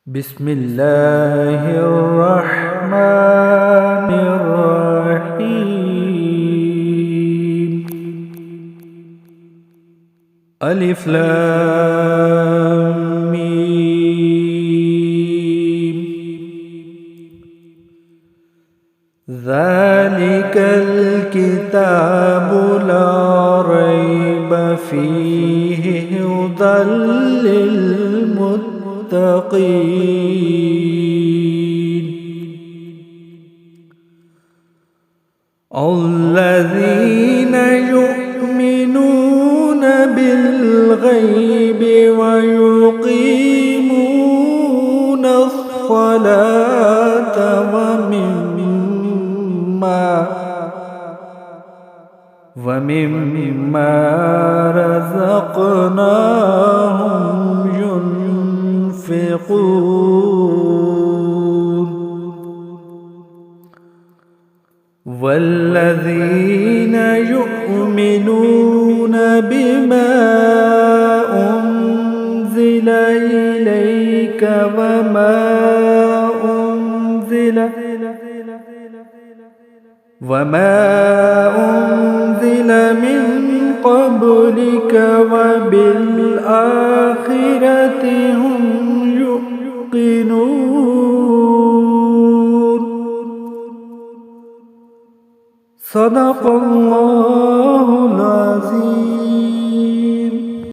بسم الله الرحمن الرحيم. ألف لام ميم. ذلك الكتاب لا ريب فيه هدى للمتقين الذين يؤمنون بالغيب ويقيمون الصلاة ومما رزقناهم ينفقون والذين يؤمنون بما أنزل إليك وما أنزل من قبلك وبالآخرة هم يوقنون. صدق الله العظيم.